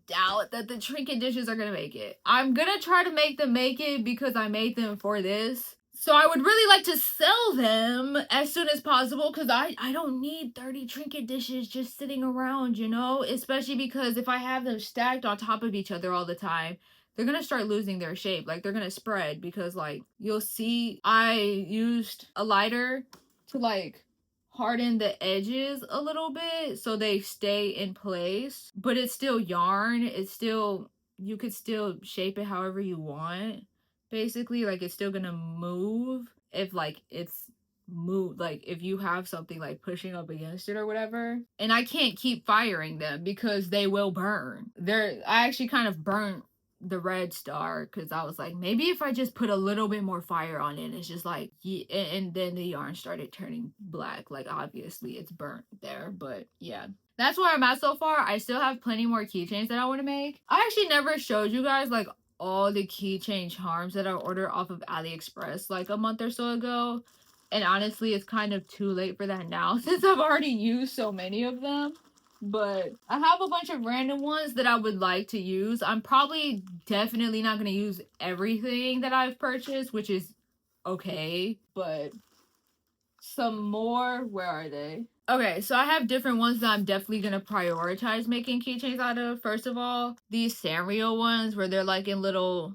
doubt that the trinket dishes are gonna make it. I'm gonna try to make them make it because I made them for this. So I would really like to sell them as soon as possible, because I don't need 30 trinket dishes just sitting around, you know? Especially because if I have them stacked on top of each other all the time, they're gonna start losing their shape. Like, they're gonna spread, because like, you'll see I used a lighter to like harden the edges a little bit so they stay in place, but it's still yarn. It's still, you could still shape it however you want. Basically, like, it's still gonna move if like it's move, like, if you have something like pushing up against it or whatever. And I can't keep firing them because they will burn. I actually kind of burnt the red star because I was like, maybe if I just put a little bit more fire on it, it's just like, yeah. And then the yarn started turning black. Like, obviously it's burnt there, but yeah, that's where I'm at so far. I still have plenty more keychains that I want to make. I actually never showed you guys like all the keychain charms that I ordered off of AliExpress like a month or so ago. And honestly, it's kind of too late for that now since I've already used so many of them. But I have a bunch of random ones that I would like to use. I'm probably definitely not going to use everything that I've purchased, which is okay. But some more, where are they? Okay, so I have different ones that I'm definitely going to prioritize making keychains out of. First of all, these Sanrio ones where they're like in little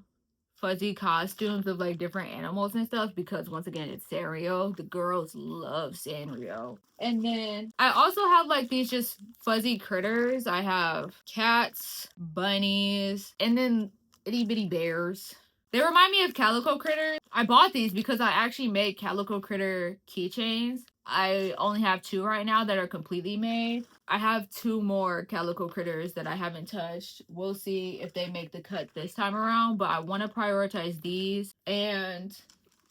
fuzzy costumes of like different animals and stuff, because once again, it's Sanrio. The girls love Sanrio. And then I also have like these just fuzzy critters. I have cats, bunnies, and then itty bitty bears. They remind me of Calico Critters. I bought these because I actually made Calico Critter keychains. I only have 2 right now that are completely made. I have 2 more Calico Critters that I haven't touched. We'll see if they make the cut this time around, but I want to prioritize these. And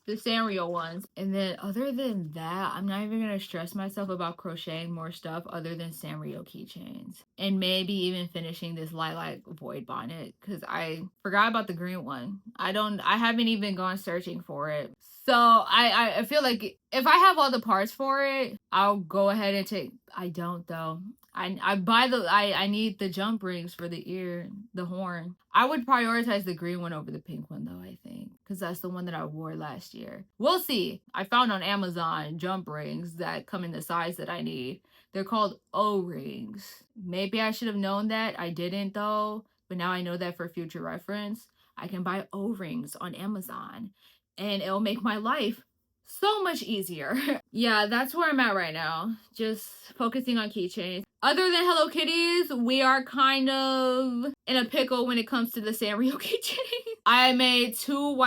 the Sanrio ones. And then other than that, I'm not even gonna stress myself about crocheting more stuff other than Sanrio keychains. And maybe even finishing this lilac void bonnet because I forgot about the green one. I haven't even gone searching for it. So I feel like if I have all the parts for it, I'll go ahead and take. I don't though. I need the jump rings for the ear, the horn. I would prioritize the green one over the pink one though, I think, because that's the one that I wore last year. We'll see. I found on Amazon jump rings that come in the size that I need. They're called O-rings. Maybe I should have known that. I didn't though, but now I know that for future reference. I can buy O-rings on Amazon and it'll make my life so much easier. Yeah, that's where I'm at right now. Just focusing on keychains. Other than Hello Kitties, we are kind of in a pickle when it comes to the Sanrio keychain. I made two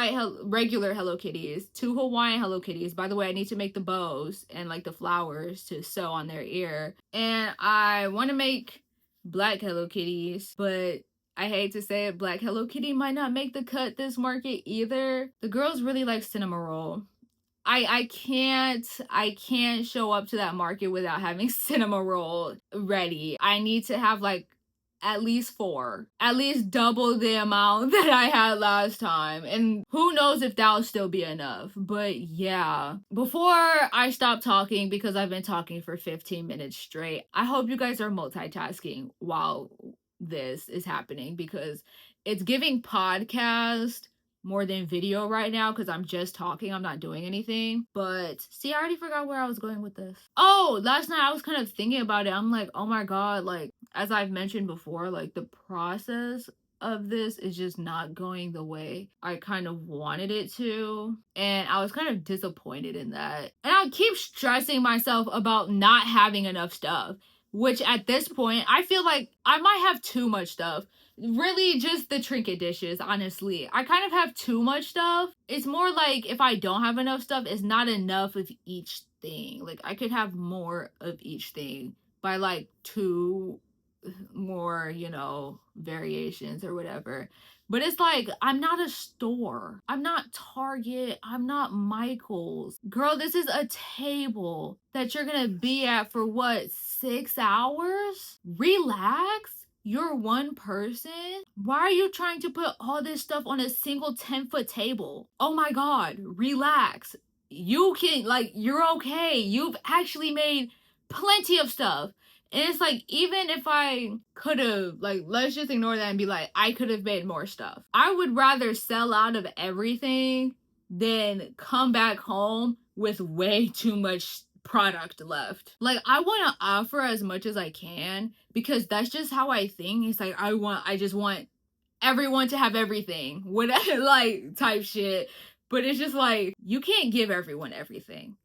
regular Hello Kitties, two Hawaiian Hello Kitties. By the way, I need to make the bows and like the flowers to sew on their ear. And I want to make black Hello Kitties, but I hate to say it, black Hello Kitty might not make the cut this market either. The girls really like Cinnamoroll. I can't show up to that market without having Cinnamoroll ready. I need to have like at least 4, at least double the amount that I had last time, and who knows if that'll still be enough. But yeah, before I stop talking, because I've been talking for 15 minutes straight, I hope you guys are multitasking while this is happening, because it's giving podcast more than video right now because I'm just talking, I'm not doing anything. But see, I already forgot where I was going with this. Oh, last night I was kind of thinking about it. I'm like, oh my god, like as I've mentioned before, like the process of this is just not going the way I kind of wanted it to, and I was kind of disappointed in that. And I keep stressing myself about not having enough stuff, which at this point I feel like I might have too much stuff. Really, just the trinket dishes, honestly. I kind of have too much stuff. It's more like if I don't have enough stuff, it's not enough of each thing. Like, I could have more of each thing by like 2 more, variations or whatever. But it's like, I'm not a store. I'm not Target. I'm not Michael's. Girl, this is a table that you're gonna be at for what, 6 hours? Relax. You're one person? Why are you trying to put all this stuff on a single 10-foot table? Oh my god, relax. You can, like, you're okay. You've actually made plenty of stuff. And it's like, even if I could have, like, let's just ignore that and be like, I could have made more stuff. I would rather sell out of everything than come back home with way too much product left. Like, I want to offer as much as I can because that's just how I think. It's like, I just want everyone to have everything, whatever, like, type shit. But it's just like, you can't give everyone everything,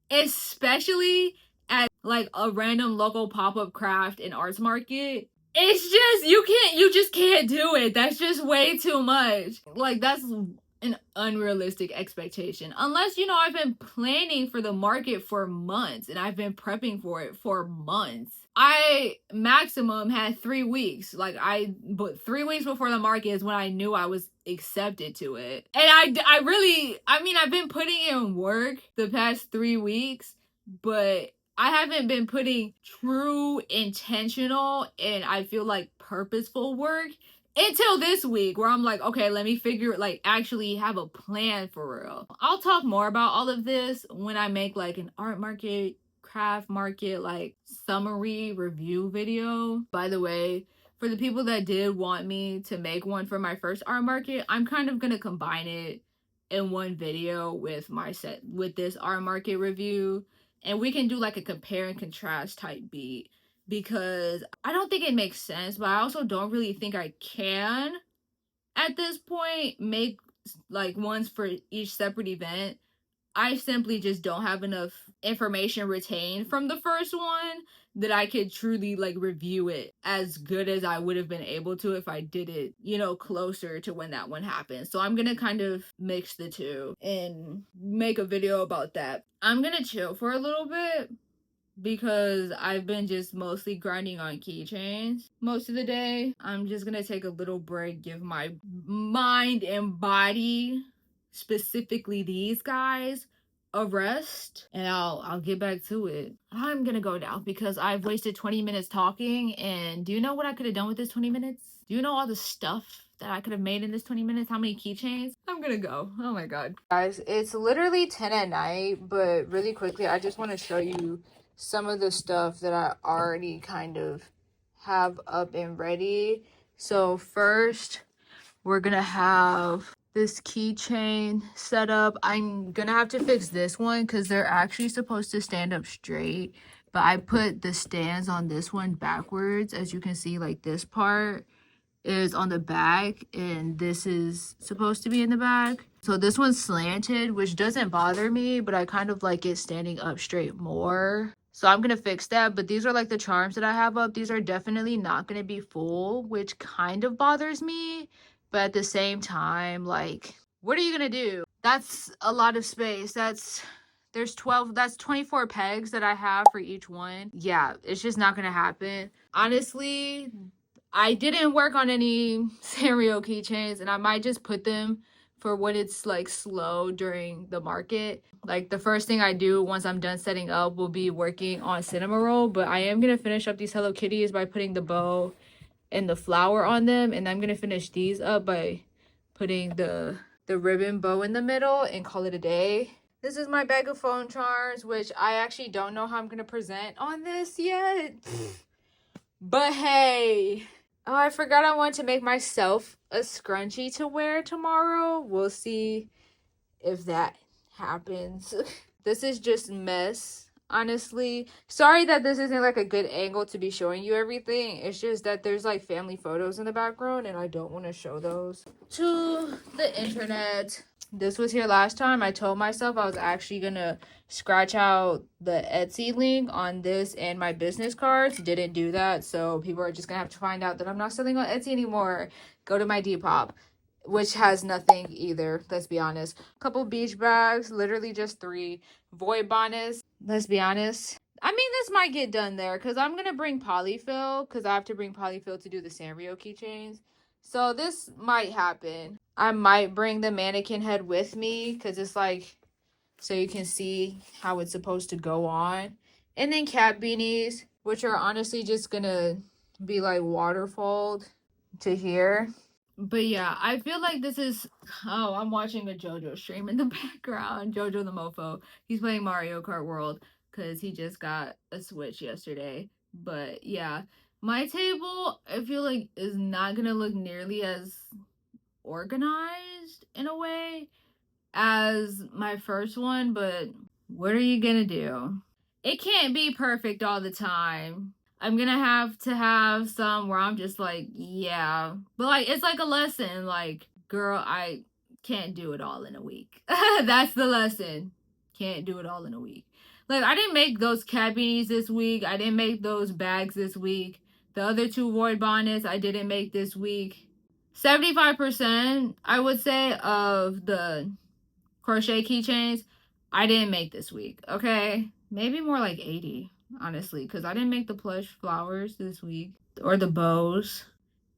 especially at like a random local pop-up craft and arts market. It's just, you just can't do it. That's just way too much. Like, that's an unrealistic expectation. Unless, I've been planning for the market for months and I've been prepping for it for months. I maximum had 3 weeks. But 3 weeks before the market is when I knew I was accepted to it. And I've been putting in work the past 3 weeks, but I haven't been putting true intentional and I feel like purposeful work until this week, where I'm like, okay, let me actually have a plan for real. I'll talk more about all of this when I make like an art market, craft market, like summary review video. By the way, for the people that did want me to make one for my first art market, I'm kind of gonna combine it in one video with this art market review, and we can do like a compare and contrast type beat, because I don't think it makes sense, but I also don't really think I can at this point make like ones for each separate event. I simply just don't have enough information retained from the first one that I could truly like review it as good as I would have been able to if I did it, closer to when that one happened. So I'm gonna kind of mix the two and make a video about that. I'm gonna chill for a little bit because I've been just mostly grinding on keychains most of the day. I'm just gonna take a little break, give my mind and body specifically these guys a rest, and I'll get back to it. I'm gonna go now because I've wasted 20 minutes talking, and do you know what I could have done with this 20 minutes? Do you know all the stuff that I could have made in this 20 minutes? How many keychains? I'm gonna go. Oh my god. Guys, it's literally 10 at night, but really quickly, I just want to show you some of the stuff that I already kind of have up and ready. So first, we're gonna have this keychain set up. I'm gonna have to fix this one because they're actually supposed to stand up straight, but I put the stands on this one backwards. As you can see, like this part is on the back and this is supposed to be in the back. So this one's slanted, which doesn't bother me, but I kind of like it standing up straight more. So I'm gonna fix that. But these are like the charms that I have up. These are definitely not gonna be full, which kind of bothers me. But at the same time, like, what are you gonna do? That's a lot of space. There's 12, that's 24 pegs that I have for each one. Yeah, it's just not gonna happen. Honestly, I didn't work on any Sanrio keychains, and I might just put them for when it's like slow during the market. Like the first thing I do once I'm done setting up will be working on cinema roll, but I am gonna finish up these Hello Kitties by putting the bow and the flower on them, and I'm gonna finish these up by putting the ribbon bow in the middle and call it a day. This is my bag of phone charms, which I actually don't know how I'm gonna present on this yet. But hey, oh, I forgot I wanted to make myself a scrunchie to wear tomorrow. We'll see if that happens. This is just mess, honestly. Sorry that this isn't like a good angle to be showing you everything. It's just that there's like family photos in the background and I don't want to show those to the internet. This was here last time. I told myself I was actually gonna scratch out the Etsy link on this and my business cards. Didn't do that, so people are just gonna have to find out that I'm not selling on Etsy anymore. Go to my Depop, which has nothing either, let's be honest. Couple beach bags, literally just 3. Void bonnets, let's be honest. I mean, this might get done there because I'm gonna bring polyfill because I have to bring polyfill to do the Sanrio keychains. So this might happen. I might bring the mannequin head with me because it's like, so you can see how it's supposed to go on. And then cat beanies, which are honestly just gonna be like waterfalled to here. But yeah, I feel like this is, oh, I'm watching a JoJo stream in the background. JoJo the Mofo. He's playing Mario Kart World because he just got a Switch yesterday. But yeah, my table, I feel like, is not gonna look nearly as organized in a way as my first one, but what are you gonna do? It can't be perfect all the time. I'm gonna have to have some where I'm just like, yeah. But like it's like a lesson, like, girl, I can't do it all in a week. That's the lesson. Can't do it all in a week. Like I didn't make those cat beanies this week. I didn't make those bags this week. The other 2 void bonnets I didn't make this week. 75%, I would say, of the crochet keychains I didn't make this week. Okay, maybe more like 80, honestly, because I didn't make the plush flowers this week or the bows,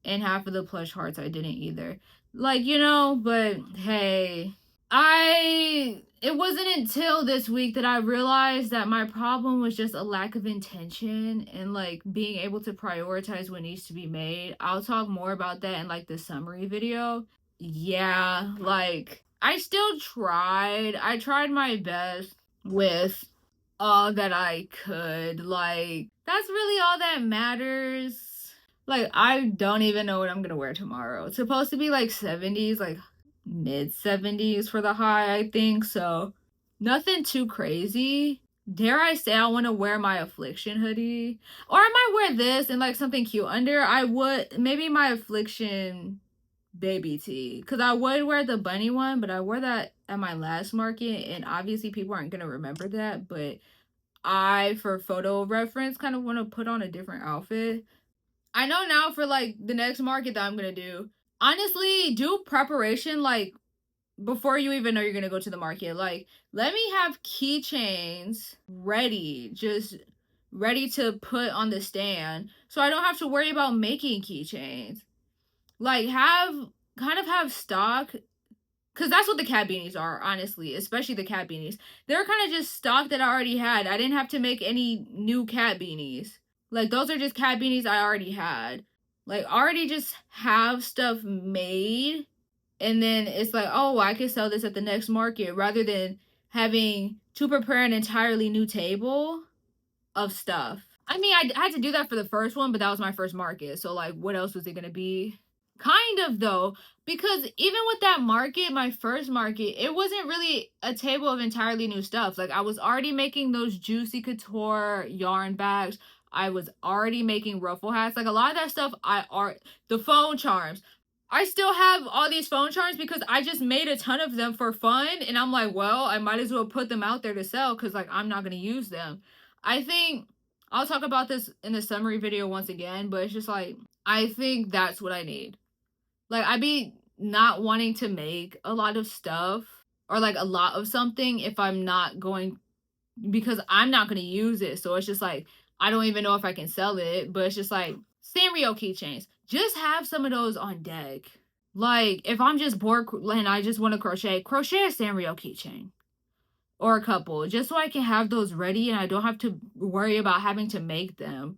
and half of the plush hearts I didn't either. Like, you know, but hey, it wasn't until this week that I realized that my problem was just a lack of intention and like being able to prioritize what needs to be made. I'll talk more about that in like the summary video. Yeah, like I still tried. I tried my best with all that I could. Like that's really all that matters. Like I don't even know what I'm gonna wear tomorrow. It's supposed to be like 70s, like mid 70s for the high, I think. So nothing too crazy. Dare I say I want to wear my affliction hoodie, or I might wear this and like something cute under. I would maybe my affliction baby tee, because I would wear the bunny one, but I wore that at my last market and obviously people aren't gonna remember that. But I, for photo reference, kind of want to put on a different outfit. I know now for like the next market that I'm gonna do, honestly, do preparation like before you even know you're gonna go to the market. Like, let me have keychains ready, just ready to put on the stand, so I don't have to worry about making keychains. Like, have stock Because that's what the cat beanies are, honestly, especially the cat beanies. They're kind of just stock that I already had. I didn't have to make any new cat beanies. Like, those are just cat beanies I already had. Like, already just have stuff made. And then it's like, oh, I could sell this at the next market rather than having to prepare an entirely new table of stuff. I mean, I had to do that for the first one, but that was my first market. So, like, what else was it going to be? Kind of, though, because even with that market, my first market, it wasn't really a table of entirely new stuff. Like, I was already making those Juicy Couture yarn bags. I was already making ruffle hats. Like, a lot of that stuff, the phone charms. I still have all these phone charms because I just made a ton of them for fun. And I'm like, well, I might as well put them out there to sell because, like, I'm not going to use them. I think I'll talk about this in the summary video once again, but it's just like, I think that's what I need. Like, I be not wanting to make a lot of stuff or like a lot of something if I'm not going, because I'm not going to use it. So it's just like, I don't even know if I can sell it, but it's just like, Sanrio keychains. Just have some of those on deck. Like, if I'm just bored and I just want to crochet a Sanrio keychain or a couple, just so I can have those ready and I don't have to worry about having to make them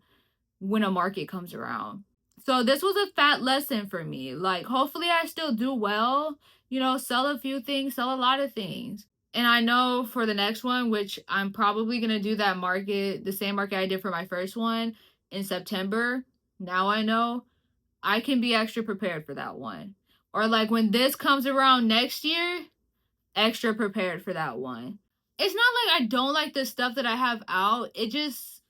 when a market comes around. So this was a fat lesson for me. Like, hopefully I still do well, sell a few things, sell a lot of things. And I know for the next one, which I'm probably going to do that market, the same market I did for my first one in September. Now I know I can be extra prepared for that one. Or like when this comes around next year, extra prepared for that one. It's not like I don't like the stuff that I have out. It just,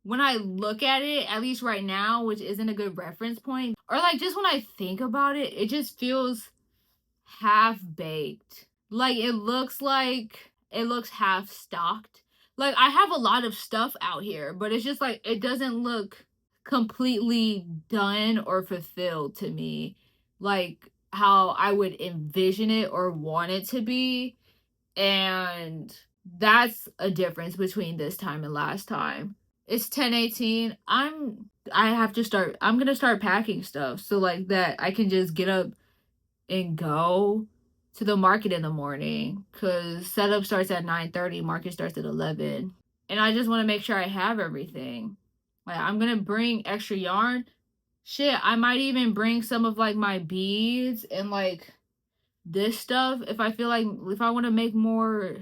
when I look at it, at least right now, which isn't a good reference point, or like just when I think about it, it just feels half baked. Like it looks half stocked. Like I have a lot of stuff out here, but it's just like it doesn't look completely done or fulfilled to me. Like how I would envision it or want it to be. And that's a difference between this time and last time. It's 10:18. I'm going to start packing stuff so like that I can just get up and go to the market in the morning cuz setup starts at 9:30, market starts at 11. And I just want to make sure I have everything. Like I'm going to bring extra yarn. Shit, I might even bring some of like my beads and like this stuff if I feel like, if I want to make more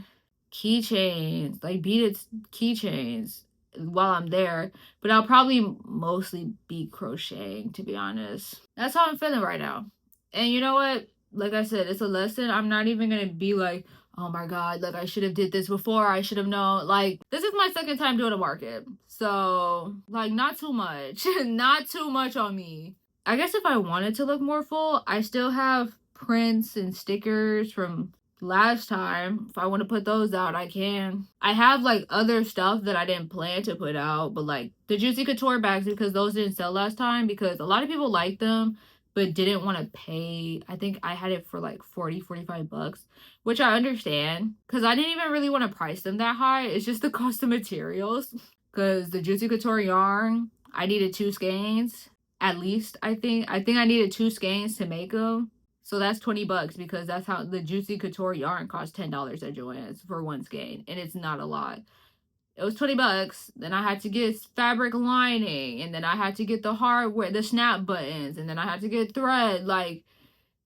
keychains, like beaded keychains while I'm there. But I'll probably mostly be crocheting, to be honest. That's how I'm feeling right now. And you know what? Like I said, it's a lesson. I'm not even gonna be like, oh my god, like I should have did this before. I should have known. Like this is my second time doing a market, so like not too much, not too much on me. I guess if I wanted to look more full, I still have prints and stickers from last time. If I want to put those out, I can. I have like other stuff that I didn't plan to put out, but like the Juicy Couture bags, because those didn't sell last time because a lot of people liked them but didn't want to pay. I think I had it for like 45 bucks, which I understand because I didn't even really want to price them that high. It's just the cost of materials, because the Juicy Couture yarn, I needed 2 skeins at least. I think I needed 2 skeins to make them. So that's 20 bucks because that's how the Juicy Couture yarn costs $10 at Joann's for 1 skein, and it's not a lot. It was 20 bucks. Then I had to get fabric lining, and then I had to get the hardware, the snap buttons, and then I had to get thread. Like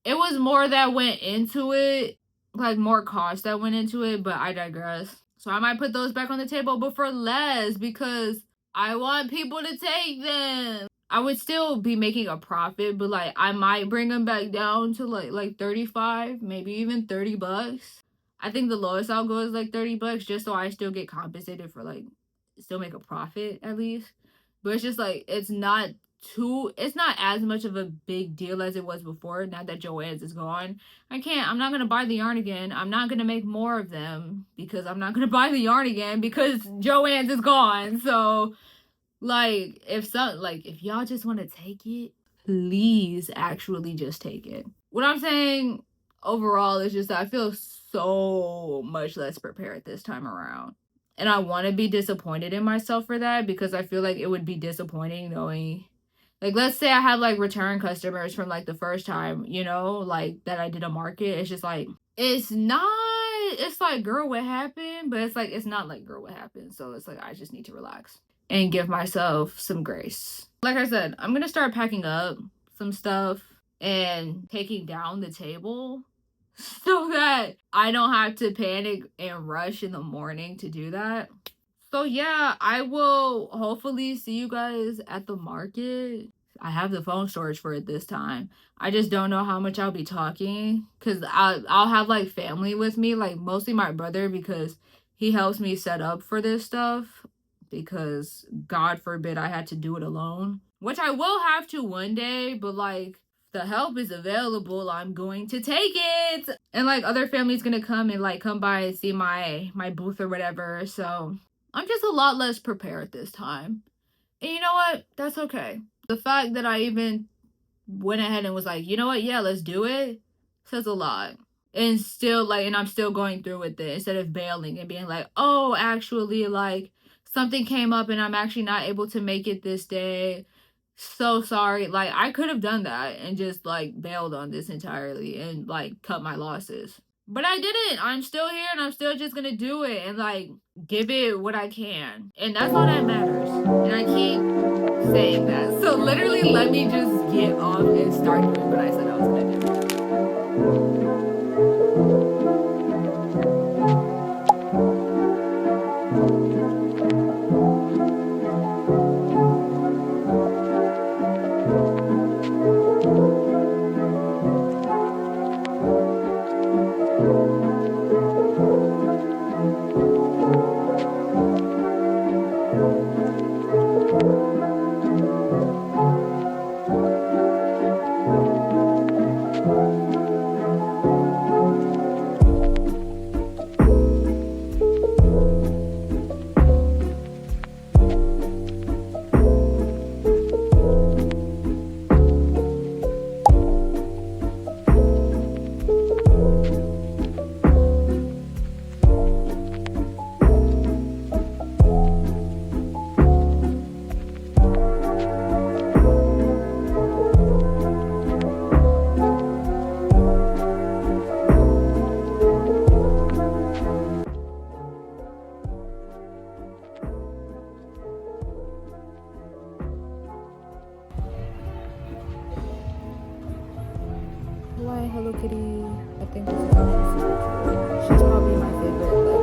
it was more that went into it, like more cost that went into it, but I digress. So I might put those back on the table, but for less, because I want people to take them. I would still be making a profit, but like I might bring them back down to like 35, maybe even 30 bucks. I think the lowest I'll go is like 30 bucks, just so I still get compensated for like still make a profit at least. But it's just like it's not as much of a big deal as it was before now that Joann's is gone. I'm not going to buy the yarn again. I'm not going to make more of them because I'm not going to buy the yarn again because Joann's is gone. So like if y'all just want to take it, please actually just take it. What I'm saying overall is just that I feel so much less prepared this time around. And I want to be disappointed in myself for that because I feel like it would be disappointing knowing Like, let's say I have like return customers from like the first time, you know, like that I did a market. It's just like, it's not, it's like, girl, what happened? But it's like, it's not like, girl, what happened? So it's like, I just need to relax and give myself some grace. Like I said, I'm going to start packing up some stuff and taking down the table so that I don't have to panic and rush in the morning to do that. So yeah, I will hopefully see you guys at the market. I have the phone storage for it this time. I just don't know how much I'll be talking because I'll have like family with me, like mostly my brother because he helps me set up for this stuff because God forbid I had to do it alone, which I will have to one day, but like the help is available, I'm going to take it. And like other family's gonna come and like come by and see my booth or whatever. So I'm just a lot less prepared this time. And you know what? That's okay. The fact that I even went ahead and was like, you know what? Yeah, let's do it says a lot. And still, like, and I'm still going through with it instead of bailing and being like, oh, actually, like, something came up and I'm actually not able to make it this day. So sorry. Like, I could have done that and just, like, bailed on this entirely and, like, cut my losses. But I didn't. I'm still here and I'm still just gonna do it and, like, give it what I can. And that's all that matters. And I keep saying that. So literally let me just get off and start doing what I said I was gonna do. Why Hello Kitty? I think this is how she feels. She's probably my favorite, like